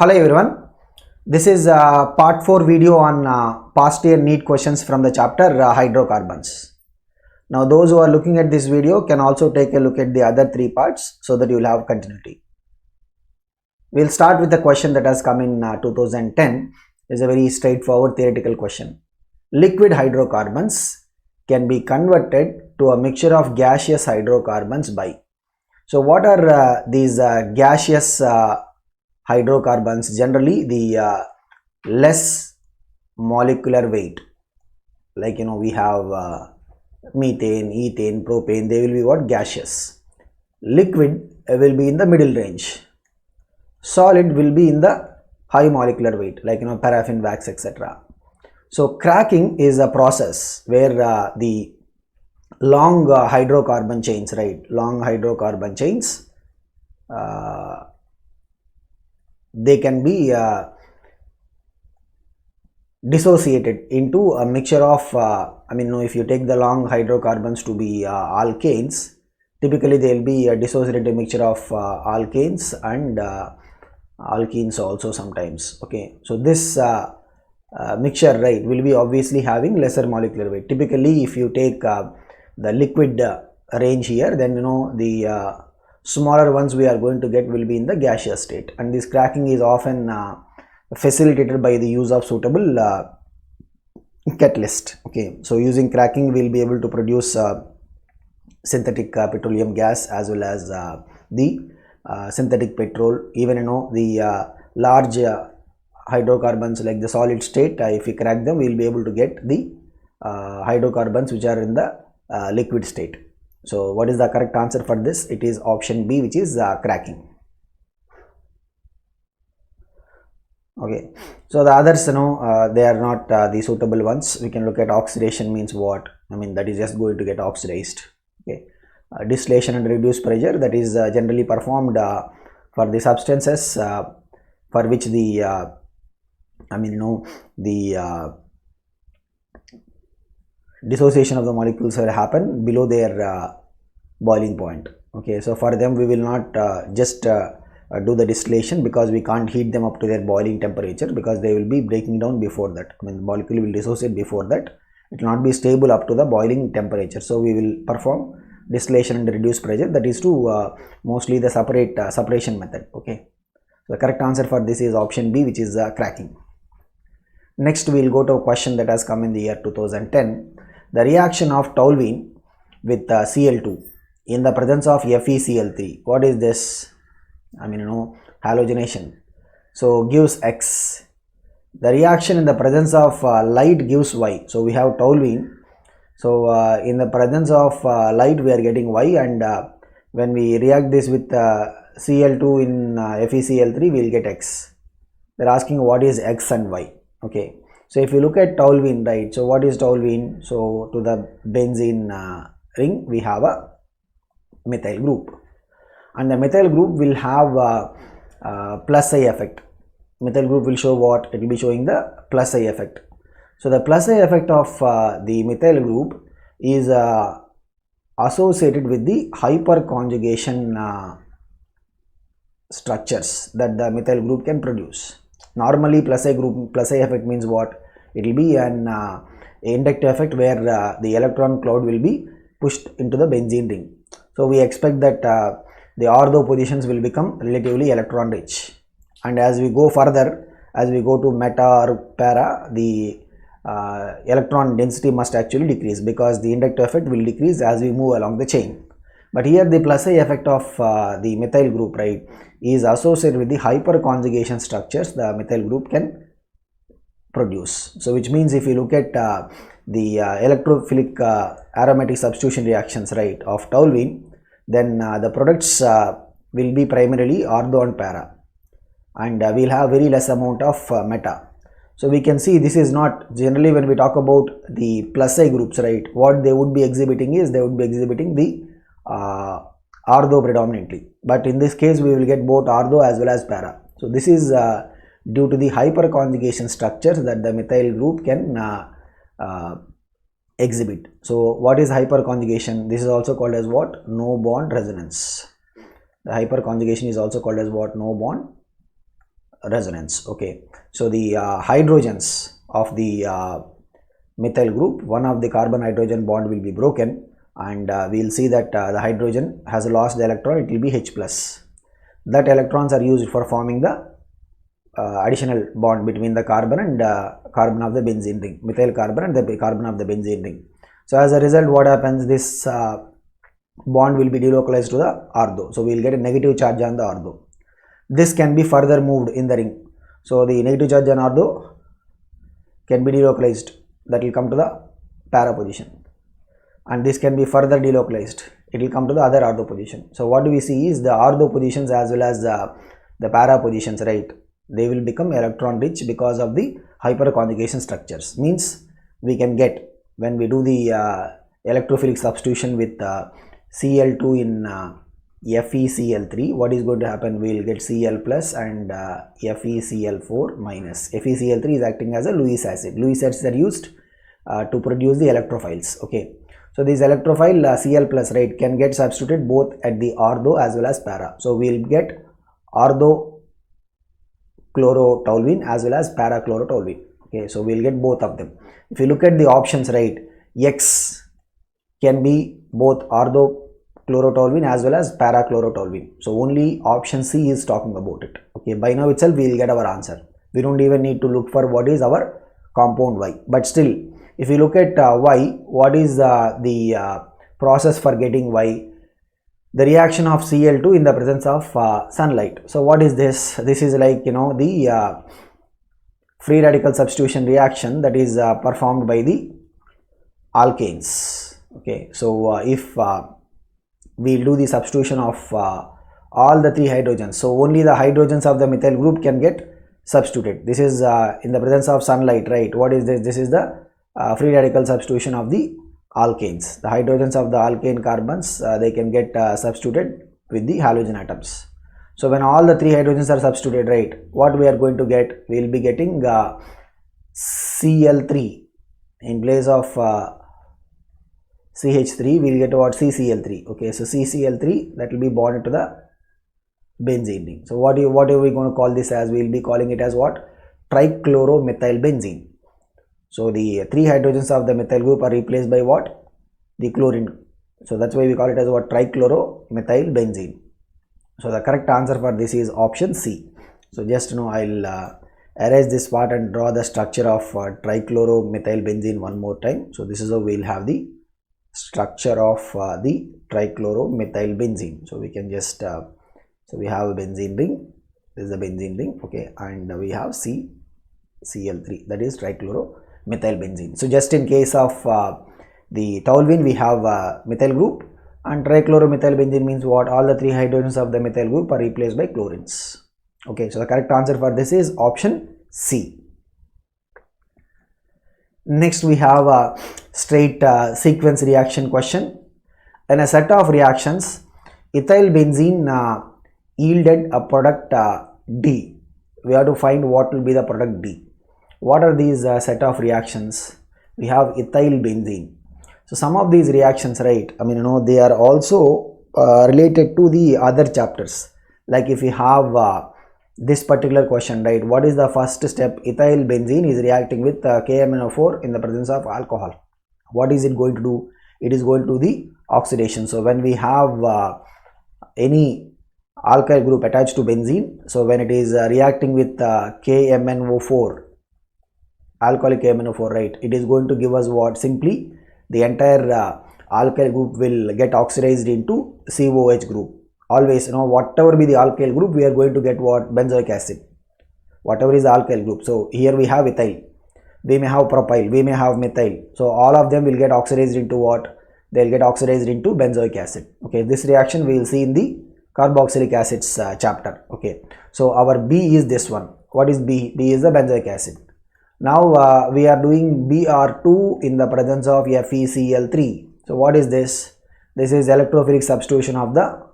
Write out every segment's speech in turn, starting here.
Hello everyone, this is part 4 video on past year NEET questions from the chapter hydrocarbons. Now those who are looking at this video can also take a look at the other 3 parts so that you will have continuity. We will start with the question that has come in 2010. It's a very straightforward theoretical question. Liquid hydrocarbons can be converted to a mixture of gaseous hydrocarbons by. So what are these gaseous hydrocarbons? Generally the less molecular weight, like we have methane, ethane, propane. They will be what? Gaseous. Liquid will be in the middle range. Solid will be in the high molecular weight, like paraffin, wax, etc. So cracking is a process where the long hydrocarbon chains, long hydrocarbon chains, they can be dissociated into a mixture of if you take the long hydrocarbons to be alkanes, typically they will be dissociated a mixture of alkanes and alkenes also sometimes. Okay, so this mixture will be obviously having lesser molecular weight. Typically if you take the liquid range here, then the smaller ones we are going to get will be in the gaseous state, and this cracking is often facilitated by the use of suitable catalyst. Okay, so using cracking we will be able to produce synthetic petroleum gas as well as the synthetic petrol. Even the large hydrocarbons like the solid state, if we crack them, we will be able to get the hydrocarbons which are in the liquid state. So what is the correct answer for this? It is option B, which is cracking. Okay, so the others they are not the suitable ones. We can look at oxidation means what? That is just going to get oxidized. Okay, distillation under reduced pressure, that is generally performed for the substances for which the dissociation of the molecules will happen below their boiling point. Okay, so for them we will not just do the distillation, because we can't heat them up to their boiling temperature, because they will be breaking down before that. The molecule will dissociate before that. It will not be stable up to the boiling temperature. So we will perform distillation under reduced pressure, that is to mostly the separation method. Okay, so the correct answer for this is option B, which is cracking. Next we will go to a question that has come in the year 2010. The reaction of toluene with Cl2 in the presence of FeCl3. What is this? Halogenation. So gives X. The reaction in the presence of light gives Y. So we have toluene. So in the presence of light we are getting Y, and when we react this with Cl2 in FeCl3, we will get X. They are asking what is X and Y. Okay, so if you look at toluene, so what is toluene? So to the benzene ring we have a methyl group, and the methyl group will have plus I effect. Methyl group will show what? It will be showing the plus I effect. So the plus I effect of the methyl group is associated with the hyperconjugation structures that the methyl group can produce. Normally plus I effect means what? It will be an inductive effect where the electron cloud will be pushed into the benzene ring. So we expect that the ortho positions will become relatively electron rich, and as we go further, as we go to meta or para, the electron density must actually decrease, because the inductive effect will decrease as we move along the chain. But here the plus I effect of the methyl group is associated with the hyperconjugation structures the methyl group can produce. So which means if you look at the electrophilic aromatic substitution reactions of toluene, then the products will be primarily ortho and para, and we will have very less amount of meta. So we can see this is not generally, when we talk about the plus I groups, what they would be exhibiting is they would be exhibiting the ortho predominantly, but in this case we will get both ortho as well as para. So this is due to the hyperconjugation structures that the methyl group can exhibit. So what is hyperconjugation? This is also called as what? No bond resonance. The hyperconjugation is also called as what? No bond resonance. Okay, so the hydrogens of the methyl group, one of the carbon hydrogen bond will be broken, and we will see that the hydrogen has lost the electron, it will be H plus. That electrons are used for forming the additional bond between the carbon and carbon of the benzene ring, methyl carbon and the carbon of the benzene ring. So as a result, what happens, this bond will be delocalized to the ortho. So we will get a negative charge on the ortho. This can be further moved in the ring. So the negative charge on ortho can be delocalized, that will come to the para position, and this can be further delocalized, it will come to the other ortho position. So what do we see is the ortho positions as well as the para positions, right, they will become electron rich because of the hyperconjugation structures. Means we can get, when we do the electrophilic substitution with Cl2 in FeCl3, what is going to happen, we will get Cl plus and FeCl4 minus. FeCl3 is acting as a Lewis acid. Lewis acids are used to produce the electrophiles. Okay, so this electrophile Cl plus, right, can get substituted both at the ortho as well as para. So we will get ortho chlorotoluene as well as para chlorotoluene. Okay, so we will get both of them. If you look at the options, right, X can be both ortho chlorotoluene as well as para chlorotoluene. So only option C is talking about it. Okay, by now itself we will get our answer. We don't even need to look for what is our compound Y. But still, if you look at Y, what is the process for getting Y? The reaction of Cl2 in the presence of sunlight. So what is this? This is like, you know, the free radical substitution reaction that is performed by the alkanes. Okay, so if we do the substitution of all the three hydrogens, so only the hydrogens of the methyl group can get substituted. This is in the presence of sunlight, right? What is this? This is the free radical substitution of the alkanes. The hydrogens of the alkane carbons, they can get substituted with the halogen atoms. So when all the three hydrogens are substituted, right, what we are going to get, we will be getting Cl3 in place of CH3, we will get what, CCl3. Okay, so CCl3, that will be bonded to the benzene ring. So what are we going to call this as? We will be calling it as what? Trichloromethylbenzene. So the three hydrogens of the methyl group are replaced by what? The chlorine. So that's why we call it as what? Trichloromethylbenzene. So the correct answer for this is option C. So just I'll erase this part and draw the structure of trichloromethylbenzene one more time. So this is how we'll have the structure of the trichloromethylbenzene. So we can just so we have a benzene ring. This is the benzene ring. Okay, and we have Cl3, that is trichloromethylbenzene. So just in case of the toluene, we have methyl group, and trichloromethylbenzene means what? All the three hydrogens of the methyl group are replaced by chlorines. Okay, so the correct answer for this is option C. Next we have a straight sequence reaction question. In a set of reactions, ethyl benzene yielded a product D. We have to find what will be the product D. What are these set of reactions? We have ethyl benzene. So some of these reactions, right, I mean, they are also related to the other chapters. Like if we have this particular question, right, what is the first step? Ethyl benzene is reacting with KMnO4 in the presence of alcohol. What is it going to do? It is going to do the oxidation. So when we have any alkyl group attached to benzene, so when it is reacting with KMnO4, alcoholic KMnO4, right, it is going to give us what? Simply the entire alkyl group will get oxidized into COH group. Always, whatever be the alkyl group, we are going to get what? Benzoic acid. Whatever is the alkyl group. So here we have ethyl, we may have propyl, we may have methyl. So all of them will get oxidized into what? They will get oxidized into benzoic acid. Okay, this reaction we will see in the carboxylic acids chapter. Okay, so our B is this one. What is B? B is the benzoic acid. Now we are doing Br2 in the presence of FeCl3. So what is this? This is electrophilic substitution of the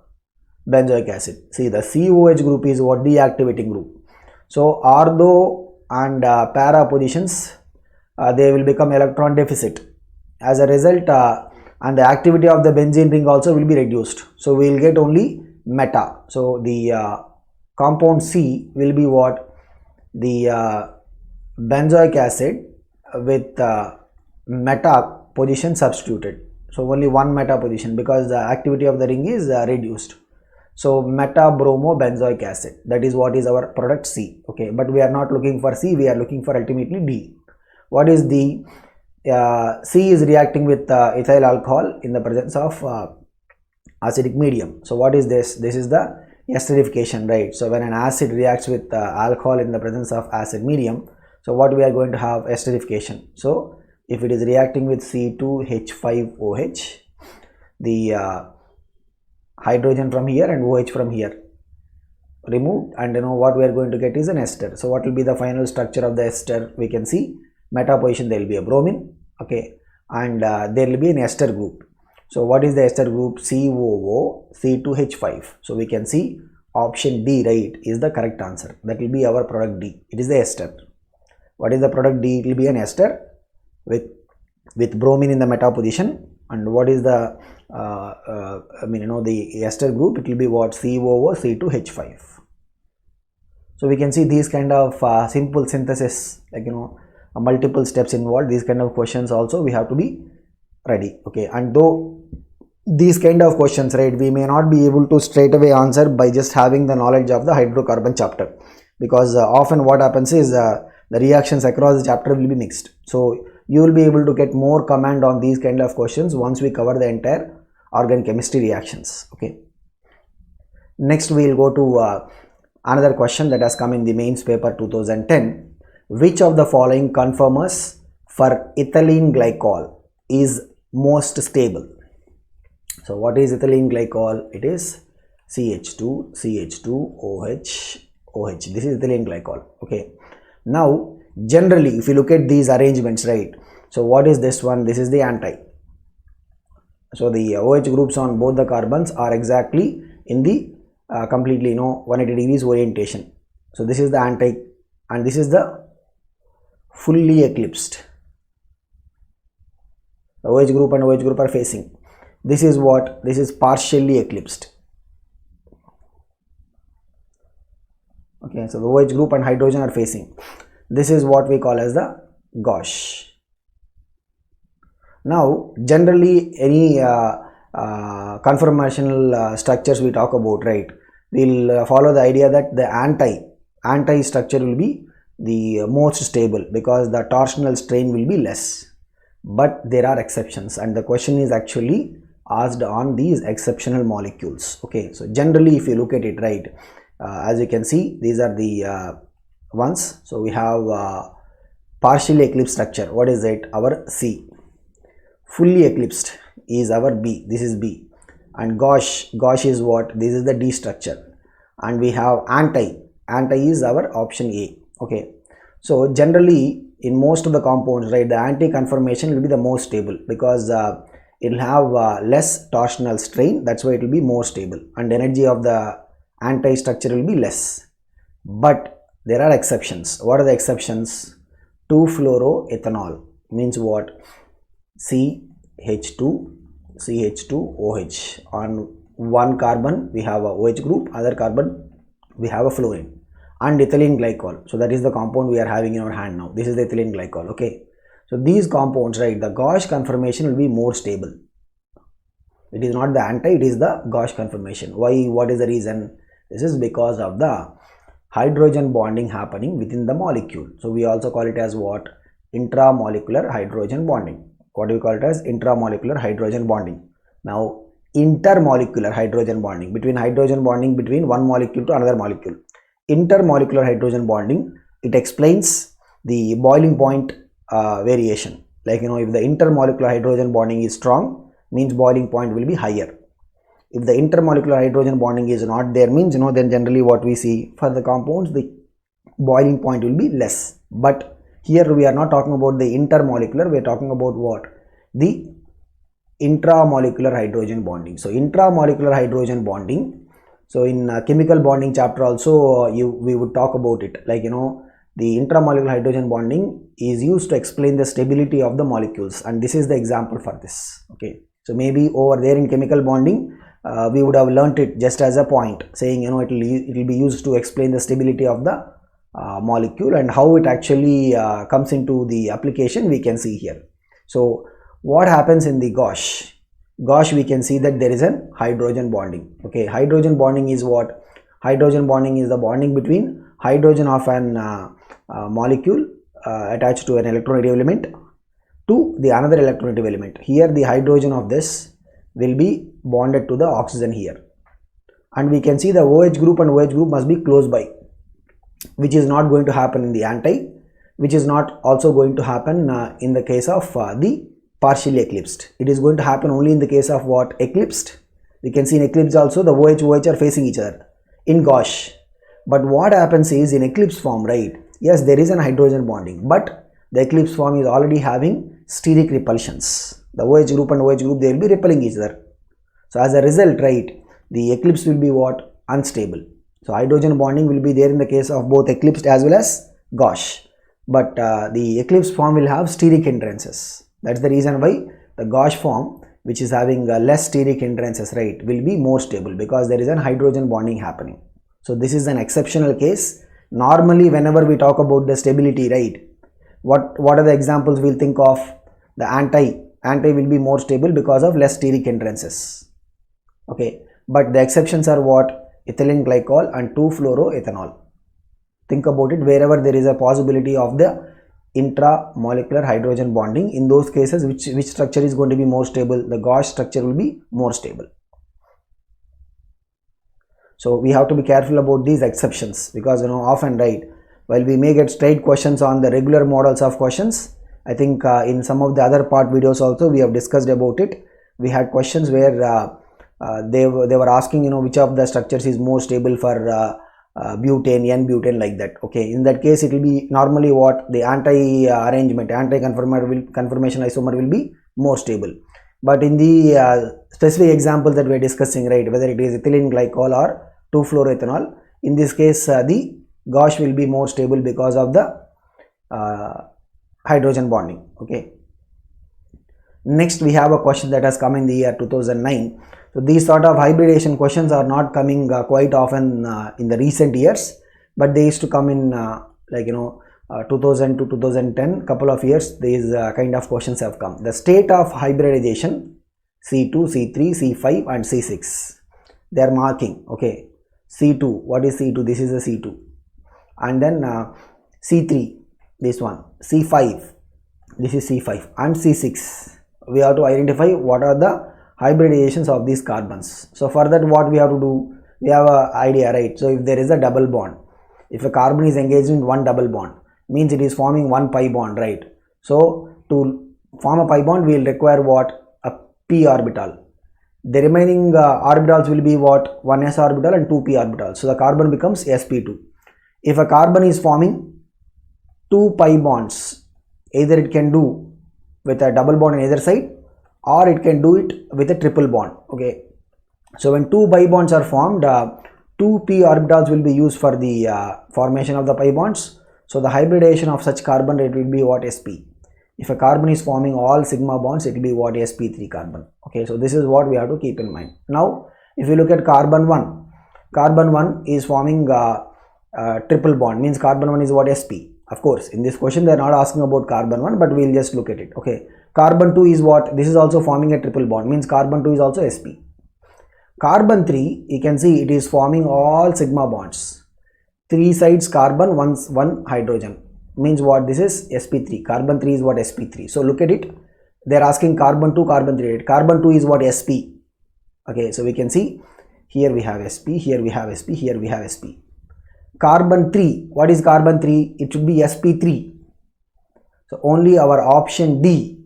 benzoic acid. See, the COH group is what? Deactivating group. So ortho and para positions, they will become electron deficit. As a result, and the activity of the benzene ring also will be reduced. So we will get only meta. So the compound C will be what? the benzoic acid with meta position substituted. So only one meta position because the activity of the ring is reduced. So meta-bromo-benzoic acid, that is what is our product C. Okay, but we are not looking for C, we are looking for ultimately D. What is D? C is reacting with ethyl alcohol in the presence of acidic medium. So what is this? This is the esterification, right? So when an acid reacts with alcohol in the presence of acid medium, so what we are going to have? Esterification. So if it is reacting with C2H5OH, the hydrogen from here and OH from here removed, and what we are going to get is an ester. So what will be the final structure of the ester? We can see meta position, there will be a bromine, okay, and there will be an ester group. So what is the ester group? COO C2H5. So we can see option D, right, is the correct answer. That will be our product D. It is the ester. What is the product D? It will be an ester with bromine in the meta position. And what is the the ester group? It will be what? COO C2H5. So we can see these kind of simple synthesis, like multiple steps involved. These kind of questions also we have to be ready. Okay, and though these kind of questions, right, we may not be able to straight away answer by just having the knowledge of the hydrocarbon chapter, because often what happens is the reactions across the chapter will be mixed. So you will be able to get more command on these kind of questions once we cover the entire organic chemistry reactions. Okay, next we will go to another question that has come in the mains paper 2010. Which of the following conformers for ethylene glycol is most stable? So what is ethylene glycol? It is CH2, CH2, OH, OH. This is ethylene glycol. Okay, now generally if you look at these arrangements, right, so what is this one? This is the anti. So the OH groups on both the carbons are exactly in the completely 180 degrees orientation. So this is the anti, and this is the fully eclipsed. The OH group and OH group are facing. This is what? This is partially eclipsed. Okay, so the OH group and hydrogen are facing. This is what we call as the gauche. Now generally any conformational structures we talk about, right, we'll follow the idea that the anti structure will be the most stable because the torsional strain will be less. But there are exceptions, and the question is actually asked on these exceptional molecules. Okay, so generally if you look at it, right, as you can see, these are the ones. So we have partially eclipsed structure. What is it? Our C. Fully eclipsed is our B. This is B. And gauche is what? This is the D structure. And we have anti is our option A. Okay, so generally in most of the compounds, right, the anti conformation will be the most stable because it will have less torsional strain. That's why it will be more stable, and energy of the anti structure will be less. But there are exceptions. What are the exceptions? 2-fluoroethanol means what? CH2, CH2OH. On one carbon we have a OH group, other carbon we have a fluorine. And ethylene glycol. So that is the compound we are having in our hand now. This is the ethylene glycol. Okay, so these compounds, right, the gauche conformation will be more stable. It is not the anti, it is the gauche conformation. Why? What is the reason? This is because of the hydrogen bonding happening within the molecule. So we also call it as what? Intramolecular hydrogen bonding. What do we call it as? Intramolecular hydrogen bonding. Now intermolecular hydrogen bonding, between hydrogen bonding between one molecule to another molecule. Intermolecular hydrogen bonding, it explains the boiling point variation. Like if the intermolecular hydrogen bonding is strong, means boiling point will be higher. If the intermolecular hydrogen bonding is not there, means then generally what we see for the compounds, the boiling point will be less. But here we are not talking about the intermolecular, we are talking about what? The intramolecular hydrogen bonding. So intramolecular hydrogen bonding, so in chemical bonding chapter also we would talk about it, like the intramolecular hydrogen bonding is used to explain the stability of the molecules, and this is the example for this. Okay, so maybe over there in chemical bonding we would have learnt it just as a point, saying it will be used to explain the stability of the molecule, and how it actually comes into the application we can see here. So what happens in the gauche? Gauche, we can see that there is an hydrogen bonding. Okay, hydrogen bonding is what? Hydrogen bonding is the bonding between hydrogen of an molecule attached to an electronegative element to the another electronegative element. Here the hydrogen of this will be bonded to the oxygen here, and we can see the OH group and OH group must be close by, which is not going to happen in the anti, which is not also going to happen in the case of the partially eclipsed. It is going to happen only in the case of what? Eclipsed. We can see in eclipsed also the OH are facing each other in gauche. But what happens is in eclipse form, right? Yes, there is an hydrogen bonding, but the eclipse form is already having steric repulsions. The OH group and OH group, they will be repelling each other. So as a result, right, the eclipse will be what? Unstable. So hydrogen bonding will be there in the case of both eclipsed as well as gauche. But the eclipse form will have steric hindrances. That's the reason why the gauche form, which is having less steric hindrances, right, will be more stable, because there is an hydrogen bonding happening. So this is an exceptional case. Normally, whenever we talk about the stability, right, what are the examples we'll think of? The anti will be more stable because of less steric hindrances. Okay, but the exceptions are what? Ethylene glycol and 2-fluoroethanol. Think about it. Wherever there is a possibility of the intramolecular hydrogen bonding, in those cases, which structure is going to be more stable? The gauche structure will be more stable. So we have to be careful about these exceptions, because often, right, while we may get straight questions on the regular models of questions, I think in some of the other part videos also we have discussed about it. We had questions where they were asking which of the structures is more stable for butane, N-butane, like that. Okay, in that case it will be normally what? The anti-conformation isomer will be more stable. But in the specific example that we are discussing, right, whether it is ethylene glycol or 2-fluoroethanol, in this case the gauche will be more stable because of the hydrogen bonding. Okay, next we have a question that has come in the year 2009. So these sort of hybridization questions are not coming quite often in the recent years, but they used to come in 2000 to 2010, couple of years. These kind of questions have come. The state of hybridization, C2, C3, C5 and C6, they are marking. Okay, C2, what is C2? This is a C2, and then C3, this one, C5, this is C5, and C6. We have to identify what are the hybridizations of these carbons. So for that, what we have to do? We have an idea, right? So if there is a double bond, if a carbon is engaged in one double bond, means it is forming one pi bond, right? So to form a pi bond, we will require what? A p orbital. The remaining orbitals will be what? One s orbital and two p orbitals. So the carbon becomes sp2. If a carbon is forming two pi bonds, either it can do with a double bond on either side, or it can do it with a triple bond. Okay, so when two pi bonds are formed, two p orbitals will be used for the formation of the pi bonds. So the hybridization of such carbon, it will be what? Sp. If a carbon is forming all sigma bonds, it will be what? sp3 carbon. Okay, so this is what we have to keep in mind. Now if you look at carbon 1 is forming triple bond, means carbon 1 is what? sp. Of course, in this question they are not asking about carbon 1, but we will just look at it. Okay, carbon 2 is what? This is also forming a triple bond, means carbon 2 is also sp. Carbon 3, you can see it is forming all sigma bonds, 3 sides carbon, one hydrogen, means what? This is sp3. Carbon 3 is what? sp3. So look at it, they are asking carbon 2, carbon 3, right? Carbon 2 is what? sp. Okay, so we can see here we have sp, here we have sp, here we have sp. Carbon 3, what is carbon 3? It should be sp3. So only our option D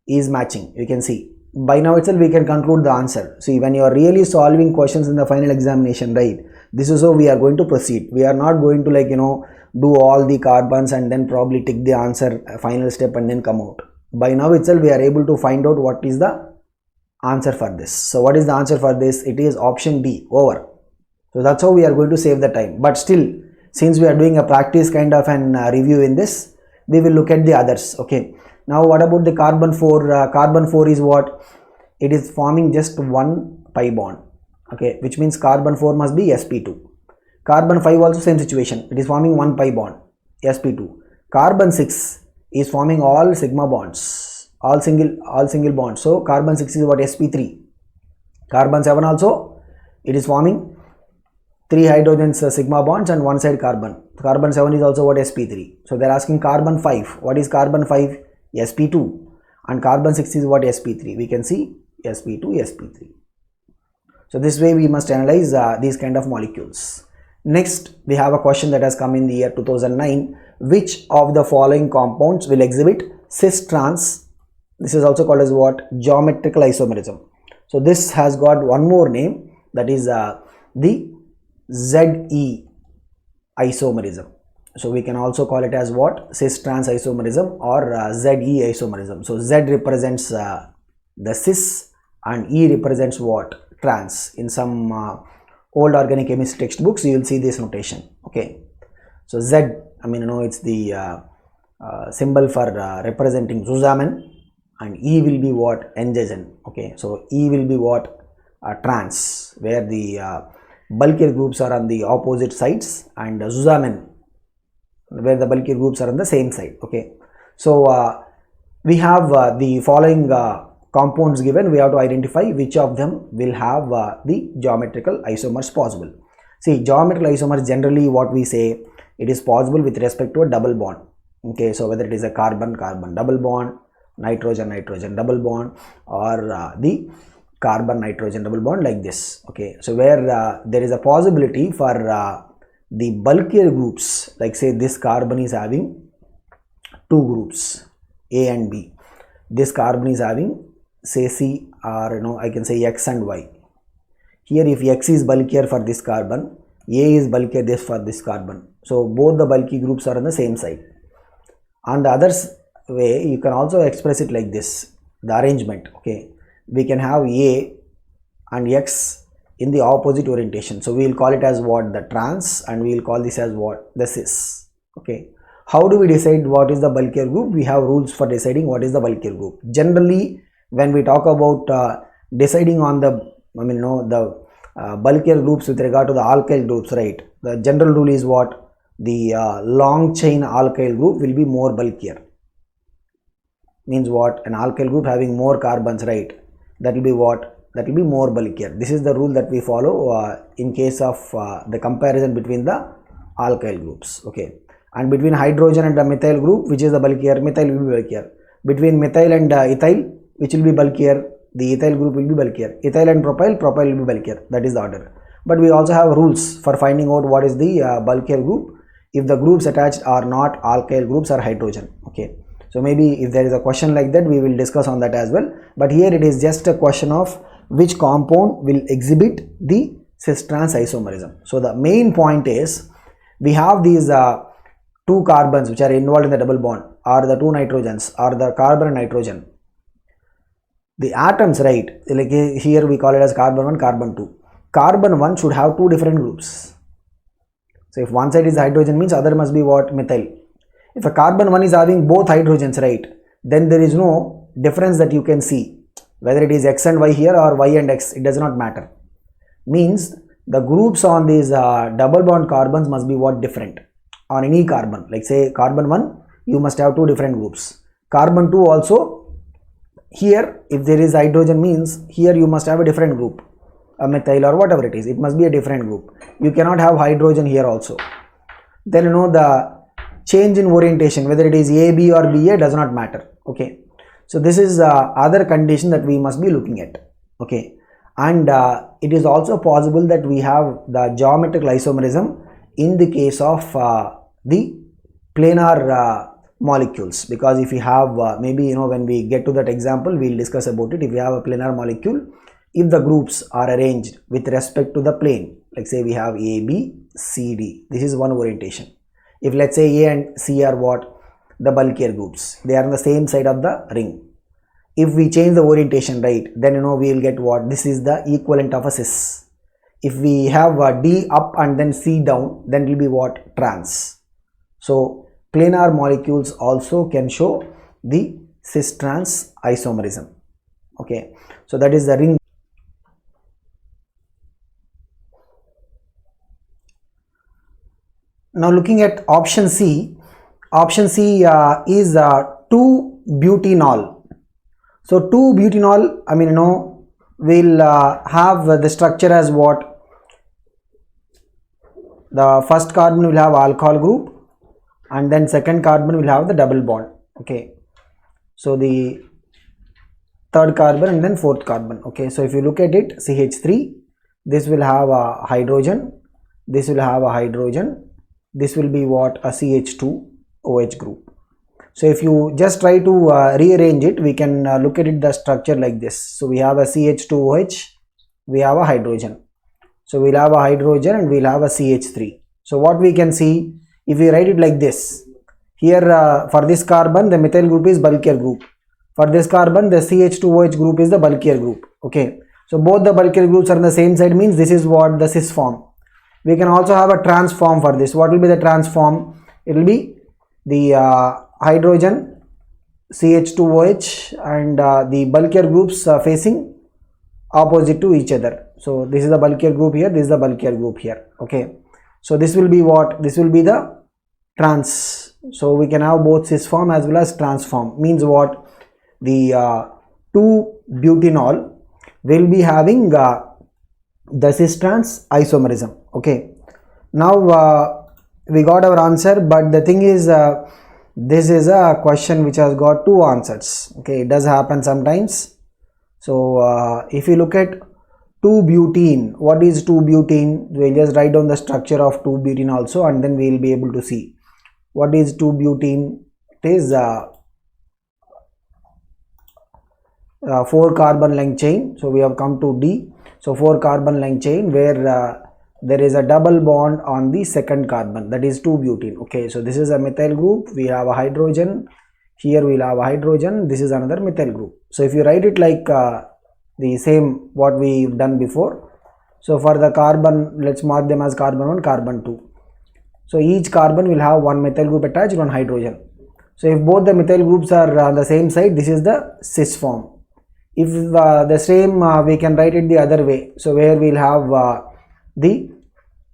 is matching. You can see by now itself we can conclude the answer. See, when you are really solving questions in the final examination, right, this is how we are going to proceed. We are not going to do all the carbons and then probably tick the answer final step and then come out. By now itself we are able to find out what is the answer for this. So what is the answer for this? It is option D, over. So that's how we are going to save the time. But still, since we are doing a practice kind of an review in this, we will look at the others. Okay, now what about the carbon 4? Carbon 4 is what? It is forming just one pi bond. Okay, which means carbon 4 must be sp2. Carbon 5 also same situation, it is forming one pi bond, sp2. Carbon 6 is forming all sigma bonds, all single bonds. So carbon 6 is what, sp3. Carbon 7 also, it is forming 3 hydrogens sigma bonds and one side carbon. Carbon 7 is also what, sp3. So they are asking carbon 5. What is carbon 5? sp2. And carbon 6 is what, sp3. We can see sp2, sp3. So this way we must analyze these kind of molecules. Next, we have a question that has come in the year 2009. Which of the following compounds will exhibit cis-trans? This is also called as what? Geometrical isomerism. So this has got one more name, that is the ZE isomerism. So we can also call it as what? Cis-trans isomerism or ZE isomerism. So Z represents the cis and E represents what? Trans. In some old organic chemistry textbooks you will see this notation. Okay, so Z, I mean, it's the symbol for representing Zusammen, and E will be what? Enthalten. Okay, so E will be what? Trans, where the bulkier groups are on the opposite sides, and Zusammen, where the bulkier groups are on the same side. Okay, so we have the following compounds given. We have to identify which of them will have the geometrical isomers possible. See, geometrical isomers, generally what we say, it is possible with respect to a double bond. Okay, so whether it is a carbon-carbon double bond, nitrogen-nitrogen double bond, or the carbon-nitrogen double bond, like this. Okay, so where there is a possibility for the bulkier groups, like say this carbon is having two groups, A and B. This carbon is having say C, or I can say X and Y. Here if X is bulkier for this carbon, A is bulkier this for this carbon. So both the bulky groups are on the same side. On the other way, you can also express it like this, the arrangement. Okay, we can have A and X in the opposite orientation. So we will call it as what? The trans, and we will call this as what? The cis. Okay, how do we decide what is the bulkier group? We have rules for deciding what is the bulkier group. Generally, when we talk about deciding on the, bulkier groups with regard to the alkyl groups, right? The general rule is what? The long chain alkyl group will be more bulkier. Means what? An alkyl group having more carbons, right? That will be what? That will be more bulkier. This is the rule that we follow in case of the comparison between the alkyl groups. Okay, and between hydrogen and the methyl group, which is the bulkier? Methyl will be bulkier. Between methyl and ethyl, which will be bulkier? The ethyl group will be bulkier. Ethyl and propyl, propyl will be bulkier. That is the order. But we also have rules for finding out what is the bulkier group if the groups attached are not alkyl groups or hydrogen. Okay, so maybe if there is a question like that, we will discuss on that as well. But here it is just a question of which compound will exhibit the cis-trans isomerism. So the main point is, we have these two carbons which are involved in the double bond, or the two nitrogens, or the carbon and nitrogen. The atoms, right, like here we call it as carbon 1, carbon 2. Carbon 1 should have two different groups. So if one side is hydrogen, means other must be what? Methyl. If a carbon 1 is having both hydrogens, right, then there is no difference that you can see. Whether it is X and Y here or Y and X, it does not matter. Means the groups on these double bond carbons must be what? Different. On any carbon, like say carbon 1, you must have two different groups. Carbon 2 also, here if there is hydrogen, means here you must have a different group, a methyl or whatever it is, it must be a different group. You cannot have hydrogen here also. Then the change in orientation, whether it is A, B or BA, does not matter. Okay, so this is other condition that we must be looking at. Okay, and it is also possible that we have the geometrical isomerism in the case of the planar molecules, because if you have maybe when we get to that example, we will discuss about it. If you have a planar molecule, if the groups are arranged with respect to the plane, like say we have A, B, C, D, this is one orientation. If let's say A and C are what? The bulkier groups, they are on the same side of the ring. If we change the orientation, right, then we will get what? This is the equivalent of a cis. If we have D up and then C down, then it will be what? Trans. So planar molecules also can show the cis-trans isomerism. Okay, so that is the ring. Now looking at option C is 2-butanol. So 2-butanol, I mean, will have the structure as what? The first carbon will have alcohol group, and then second carbon will have the double bond. Okay, so the third carbon and then fourth carbon. Okay, so if you look at it, CH3, this will have a hydrogen, this will have a hydrogen, this will be what? A CH2OH group. So if you just try to rearrange it, we can look at it the structure like this. So we have a CH2OH, we have a hydrogen. So we'll have a hydrogen and we'll have a CH3. So what we can see, if we write it like this, here for this carbon the methyl group is bulkier group. For this carbon the CH2OH group is the bulkier group. Okay, so both the bulkier groups are on the same side, means this is what? The cis form. We can also have a trans form for this. What will be the trans form? It will be the hydrogen, CH2OH, and the bulkier groups facing opposite to each other. So this is the bulkier group here, this is the bulkier group here. Okay, so this will be what? This will be the trans. So we can have both cis form as well as trans form. Means what? The 2-butanol will be having the cis trans isomerism. Okay, now we got our answer, but the thing is this is a question which has got two answers. Okay, it does happen sometimes. So if you look at 2-butene, what is 2-butene? We'll just write down the structure of 2-butene also, and then we'll be able to see what is 2-butene. It is 4 carbon length chain. So we have come to D. So 4 carbon length chain where there is a double bond on the second carbon, that is 2-butene. Okay, so this is a methyl group, we have a hydrogen, here we will have a hydrogen, this is another methyl group. So if you write it like the same what we've done before, so for the carbon, let's mark them as carbon 1, carbon 2. So each carbon will have one methyl group attached, one hydrogen. So if both the methyl groups are on the same side, this is the cis form. If the same, we can write it the other way. So where we'll have the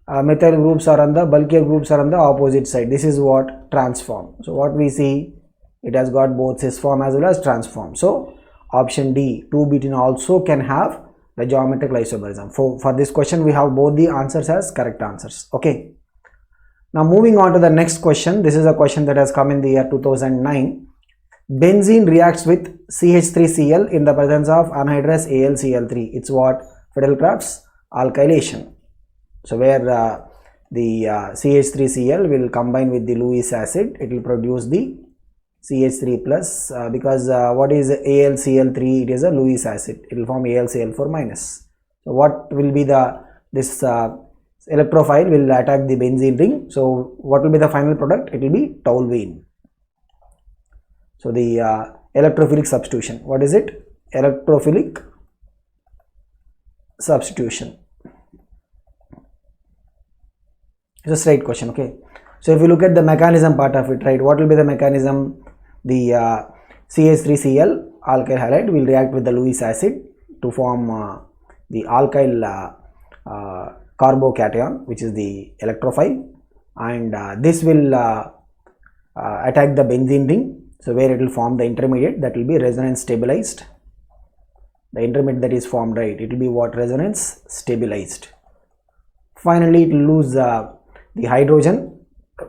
methyl groups are on the bulkier groups are on the opposite side. This is what? Trans form. So what we see, it has got both cis form as well as trans form. So option D, 2-butene also can have the geometrical isomerism. For this question we have both the answers as correct answers. Okay, now moving on to the next question. This is a question that has come in the year 2009. Benzene reacts with CH3Cl in the presence of anhydrous AlCl3. It's what? Fidelkraft's alkylation. So where the CH3Cl will combine with the Lewis acid, it will produce the CH3 plus because what is AlCl3? It is a Lewis acid. It will form AlCl4 minus. So what will be this electrophile will attack the benzene ring. So what will be the final product? It will be toluene. So the electrophilic substitution. What is it? Electrophilic substitution. It's a straight question. Okay, so if you look at the mechanism part of it, right, what will be the mechanism? The CH3Cl alkyl halide will react with the Lewis acid to form the alkyl carbocation, which is the electrophile, and this will attack the benzene ring. So where it will form the intermediate, that will be resonance stabilized. The intermediate that is formed, right, it will be what? Resonance stabilized. Finally, it will lose the hydrogen,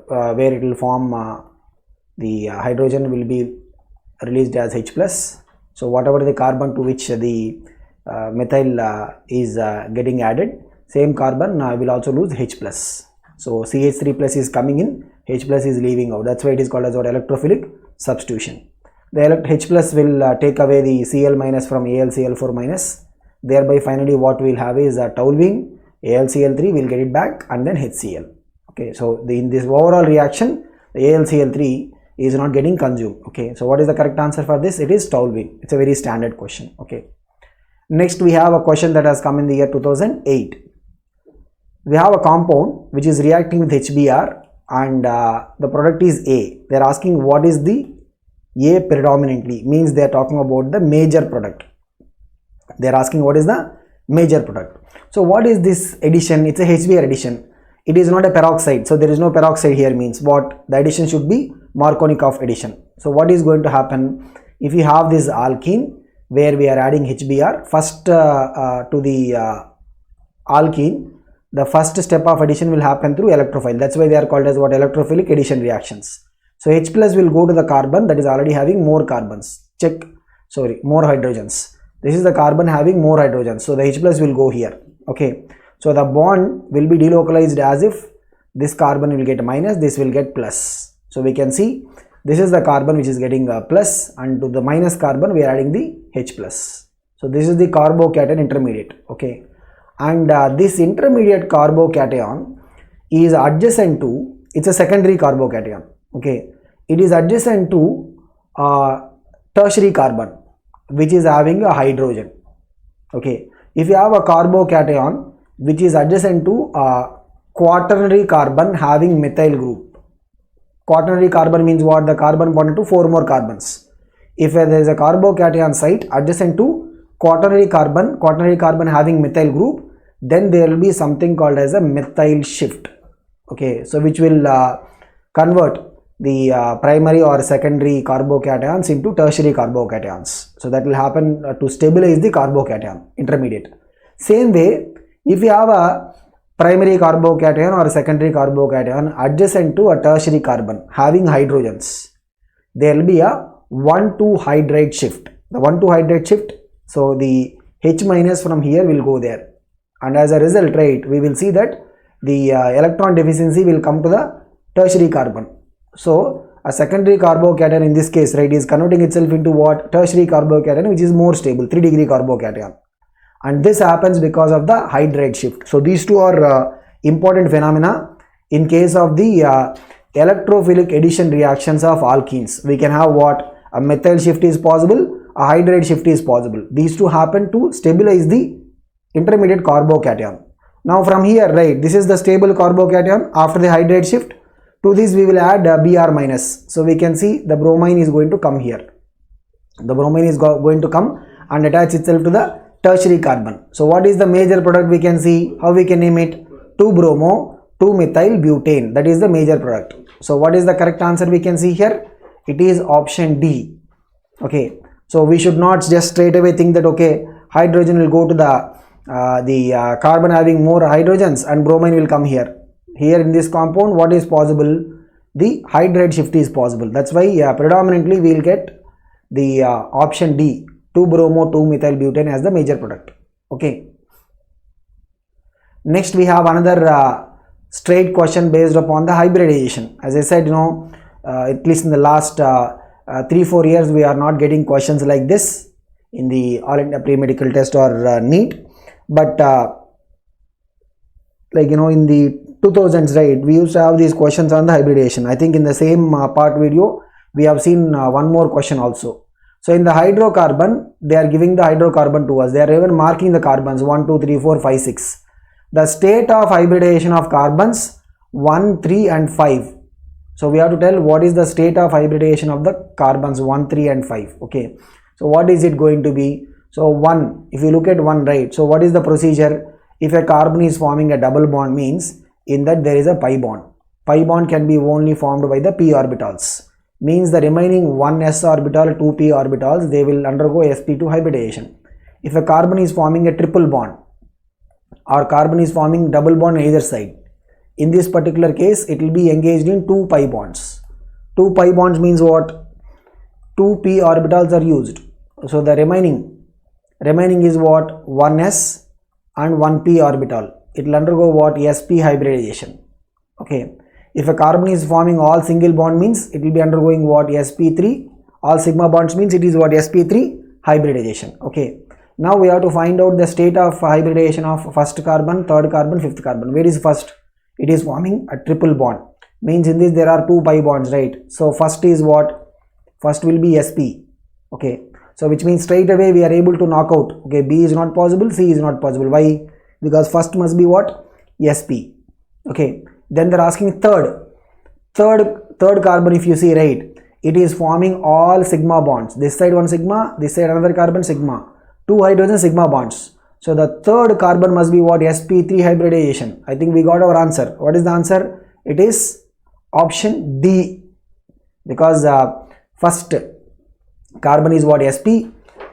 where it will form the hydrogen will be released as H plus. So whatever the carbon to which the methyl is getting added, same carbon will also lose H plus. So CH3 plus is coming in, H plus is leaving out. That's why it is called as what? Electrophilic substitution. The H plus will take away the Cl minus from AlCl4 minus. Thereby finally what we will have is a toluene, AlCl3 will get it back, and then HCl. Okay, so in this overall reaction, the AlCl3 is not getting consumed. Okay, so what is the correct answer for this? It is toluene. It's a very standard question. Okay, next we have a question that has come in the year 2008. We have a compound which is reacting with HBr and the product is A. They are asking what is the A predominantly, means they are talking about the major product. They are asking what is the major product. So what is this addition? It's a HBr addition. it is not a peroxide, so there is no peroxide here, means what? The addition should be Markovnikov addition. So what is going to happen? If you have this alkene where we are adding HBr, first to the alkene, the first step of addition will happen through electrophile. That's why they are called as what? Electrophilic addition reactions. So H plus will go to the carbon that is already having more carbons. More hydrogens. This is the carbon having more hydrogens. So the H plus will go here. Okay. So the bond will be delocalized as if this carbon will get minus, this will get plus. So we can see this is the carbon which is getting a plus, and to the minus carbon we are adding the H plus. So this is the carbocation intermediate. Okay. And this intermediate carbocation is adjacent to, it's a secondary carbocation. Okay. It is adjacent to tertiary carbon which is having a hydrogen. Okay. If you have a carbocation which is adjacent to quaternary carbon having methyl group. Quaternary carbon means what? The carbon bonded to 4 more carbons. If there is a carbocation site adjacent to quaternary carbon having methyl group, then there will be something called as a methyl shift. Okay, so which will convert the primary or secondary carbocations into tertiary carbocations. So that will happen to stabilize the carbocation intermediate. Same way, if you have a primary carbocation or a secondary carbocation adjacent to a tertiary carbon having hydrogens, there will be a 1,2 hydride shift. The 1,2 hydride shift, so the H minus from here will go there, and as a result, right, we will see that the electron deficiency will come to the tertiary carbon. So a secondary carbocation in this case, right, is converting itself into what? Tertiary carbocation, which is more stable, 3 degree carbocation. And this happens because of the hydride shift. So these two are important phenomena in case of the electrophilic addition reactions of alkenes. We can have what? A methyl shift is possible, a hydride shift is possible. These two happen to stabilize the intermediate carbocation. Now from here, right, this is the stable carbocation. After the hydride shift, to this we will add Br minus. So we can see the bromine is going to come here. The bromine is going to come and attach itself to the tertiary carbon. So what is the major product we can see? How we can name it? 2-bromo, 2-methyl butane. That is the major product. So what is the correct answer we can see here? It is option D. Okay. So we should not just straight away think that okay, hydrogen will go to the carbon having more hydrogens and bromine will come here. Here in this compound, what is possible? The hydride shift is possible. That's why predominantly we will get the option D. 2-bromo, 2-methyl butane as the major product. Okay. Next we have another straight question based upon the hybridization. As I said, at least in the last 3-4 years we are not getting questions like this in the All India Pre-Medical Test or NEET. But in the 2000s, right, we used to have these questions on the hybridization. I think in the same part video we have seen one more question also. So in the hydrocarbon, they are giving the hydrocarbon to us. They are even marking the carbons 1, 2, 3, 4, 5, 6. The state of hybridization of carbons 1, 3 and 5. So we have to tell what is the state of hybridization of the carbons 1, 3 and 5. Okay. So what is it going to be? So 1, if you look at 1, right. So what is the procedure? If a carbon is forming a double bond, means in that there is a pi bond. Pi bond can be only formed by the p orbitals. Means the remaining 1s orbital, 2p orbitals, they will undergo sp2 hybridization. If a carbon is forming a triple bond or carbon is forming double bond on either side, in this particular case it will be engaged in 2 pi bonds. 2 pi bonds means what? 2p orbitals are used. So the remaining is what? 1s and 1p orbital. It will undergo what? Sp hybridization. Okay. If a carbon is forming all single bond, means it will be undergoing what? Sp3. All sigma bonds means it is what? Sp3 hybridization. Okay. Now we have to find out the state of hybridization of first carbon, third carbon, fifth carbon. Where is first? It is forming a triple bond. Means in this there are 2 pi bonds, right? So first is what? First will be Sp. Okay. So which means straight away we are able to knock out. Okay. B is not possible. C is not possible. Why? Because first must be what? Sp. Okay. Then they are asking third carbon. If you see, right, it is forming all sigma bonds. This side one sigma, this side another carbon sigma, 2 hydrogen sigma bonds. So the third carbon must be what? sp3 hybridization. I think we got our answer. What is the answer? It is option D, because first carbon is what? sp,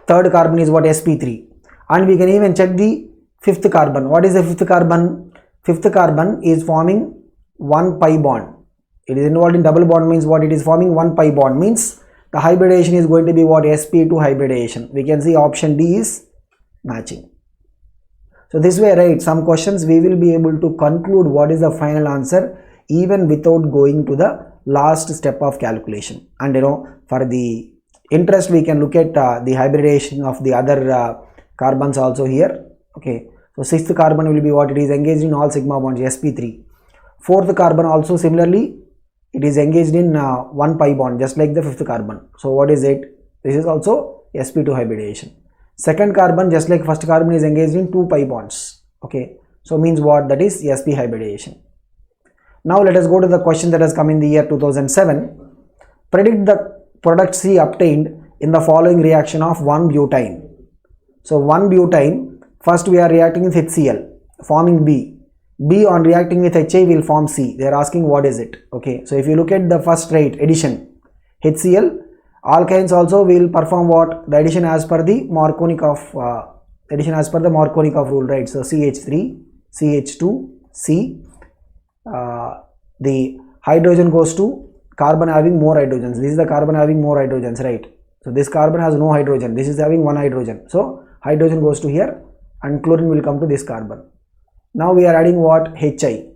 third carbon is what? sp3, and we can even check the fifth carbon. What is the fifth carbon? Fifth carbon is forming 1 pi bond. It is involved in double bond, means what? It is forming 1 pi bond, means the hybridization is going to be what? sp2 hybridization. We can see option D is matching. So this way, right, some questions we will be able to conclude what is the final answer even without going to the last step of calculation. And for the interest, we can look at the hybridization of the other carbons also here. Okay, so sixth carbon will be what? It is engaged in all sigma bonds, sp3. Fourth carbon also similarly, it is engaged in 1 pi bond, just like the fifth carbon. So what is it? This is also sp2 hybridization. Second carbon, just like first carbon, is engaged in 2 pi bonds. Okay, so means what? That is sp hybridization. Now let us go to the question that has come in the year 2007. Predict the product C obtained in the following reaction of 1-butane. So 1-butane, first we are reacting with HCl, forming B. B on reacting with HI will form C. They are asking what is it. Okay, so if you look at the first rate addition, HCl, alkynes also will perform what? The addition as per the Markovnikov rule, right? So CH3, CH2, C. The hydrogen goes to carbon having more hydrogens. This is the carbon having more hydrogens, right? So this carbon has no hydrogen. This is having one hydrogen. So hydrogen goes to here and chlorine will come to this carbon. Now we are adding what? HI.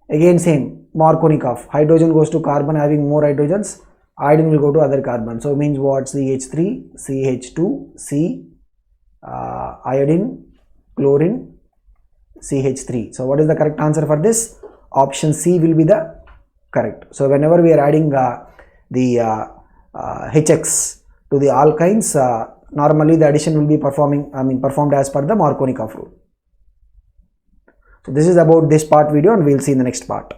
Again same, Markovnikov. Hydrogen goes to carbon having more hydrogens. Iodine will go to other carbon. So means what? CH3, CH2, C, iodine, chlorine, CH3. So what is the correct answer for this? Option C will be the correct. So whenever we are adding the HX to the alkynes, normally the addition will be performed as per the Markovnikov rule. So this is about this part video, and we'll see in the next part.